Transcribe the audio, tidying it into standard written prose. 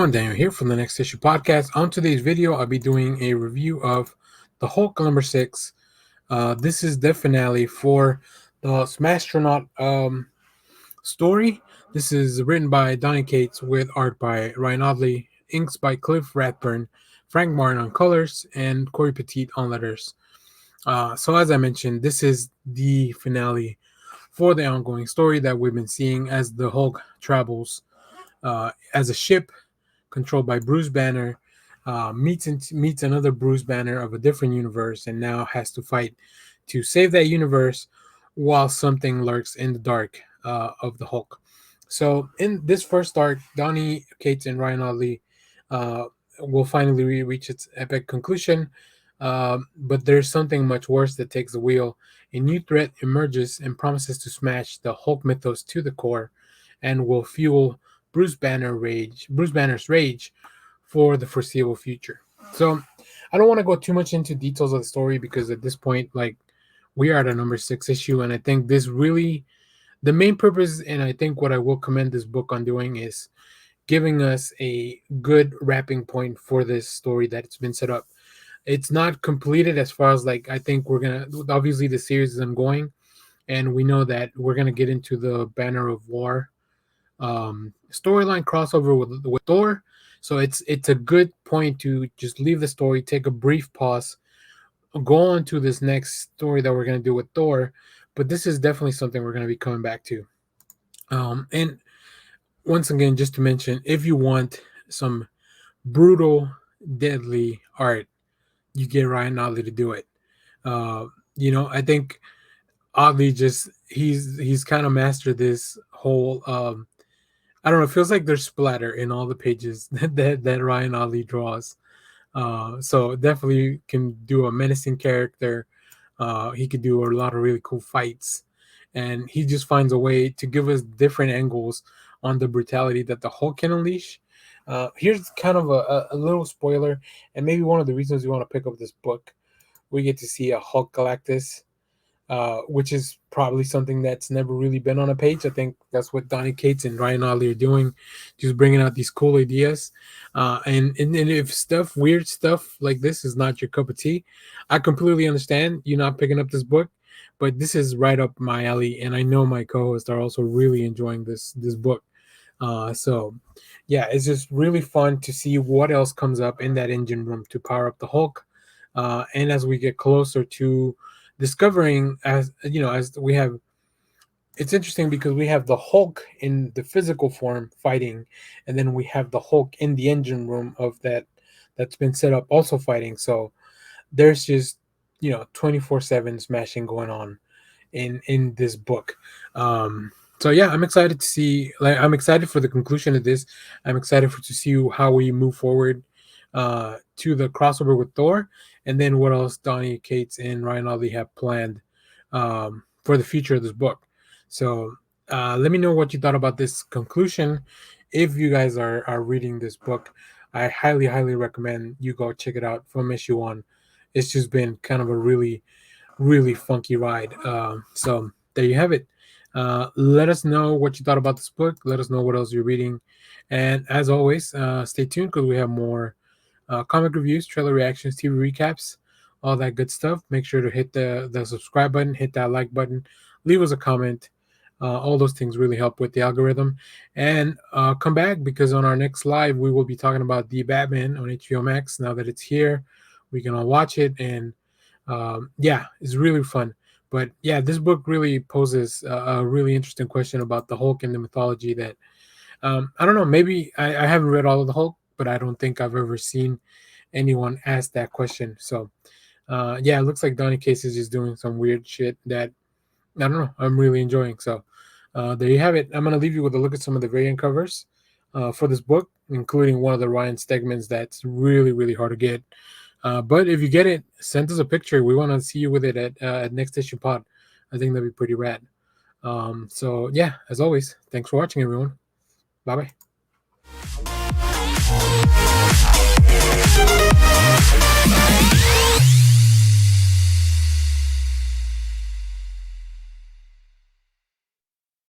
everyone, Daniel here from the Next Issue Podcast. On today's video, I'll be doing a review of the Hulk number 6. This is the finale for the Smastronaut story. This is written by Donny Cates with art by Ryan Ottley, inks by Cliff Rathburn, Frank Martin on colors, and Cory Petit on letters. So as I mentioned, this is the finale for the ongoing story that we've been seeing as the Hulk travels as a ship controlled by Bruce Banner, meets another Bruce Banner of a different universe, and now has to fight to save that universe while something lurks in the dark of the Hulk. So in this first arc, Donny Cates and Ryan Ottley will finally reach its epic conclusion. But there's something much worse that takes the wheel. A new threat emerges and promises to smash the Hulk mythos to the core, and will fuel Bruce Banner's rage for the foreseeable future. So I don't want to go too much into details of the story because at this point, we are at a number 6 issue, and I think this really, the main purpose, and I think what I will commend this book on doing is giving us a good wrapping point for this story that's been set up. It's not completed as far as I think we're gonna, obviously the series is ongoing, and we know that we're gonna get into the Banner of War storyline crossover with Thor. So it's a good point to just leave the story, take a brief pause, go on to this next story that we're going to do with Thor. But this is definitely something we're going to be coming back to. And once again, just to mention, if you want some brutal, deadly art, you get Ryan Ottley to do it. I think Ottley he's kind of mastered this whole I don't know. It feels like there's splatter in all the pages that Ryan Ottley draws. So definitely can do a menacing character. He could do a lot of really cool fights, and he just finds a way to give us different angles on the brutality that the Hulk can unleash. Here's kind of a little spoiler, and maybe one of the reasons we want to pick up this book. We get to see a Hulk Galactus, which is probably something that's never really been on a page. I think that's what Donny Cates and Ryan Ottley are doing, just bringing out these cool ideas. And if weird stuff like this is not your cup of tea, I completely understand you not picking up this book, but this is right up my alley, and I know my co-hosts are also really enjoying this book. So yeah, it's just really fun to see what else comes up in that engine room to power up the Hulk. And as we get closer to discovering, as we have, it's interesting because we have the Hulk in the physical form fighting, and then we have the Hulk in the engine room of that's been set up also fighting. So there's just 24/7 smashing going on in this book. So yeah, I'm excited to see, I'm excited for the conclusion of this. I'm excited to see how we move forward to the crossover with Thor, and then what else Donny Cates and Ryan Ottley have planned for the future of this book. So let me know what you thought about this conclusion. If you guys are reading this book, I highly recommend you go check it out from issue 1. It's just been kind of a really funky ride. So there you have it. Let us know what you thought about this book. Let us know what else you're reading, and as always, stay tuned because we have more comic reviews, trailer reactions, TV recaps, all that good stuff. Make sure to hit the subscribe button, hit that like button, leave us a comment. All those things really help with the algorithm. And come back, because on our next live, we will be talking about The Batman on HBO Max. Now that it's here, we can all watch it. And yeah, it's really fun. But yeah, this book really poses a really interesting question about the Hulk and the mythology that, I don't know, maybe I haven't read all of the Hulk, but I don't think I've ever seen anyone ask that question. So yeah, it looks like Donny Cates is just doing some weird shit that, I don't know, I'm really enjoying. So there you have it. I'm going to leave you with a look at some of the variant covers for this book, including one of the Ryan Stegmans that's really hard to get. But if you get it, send us a picture. We want to see you with it at Next Issue Pod. I think that'd be pretty rad. So yeah, as always, thanks for watching, everyone. Bye-bye. Bye.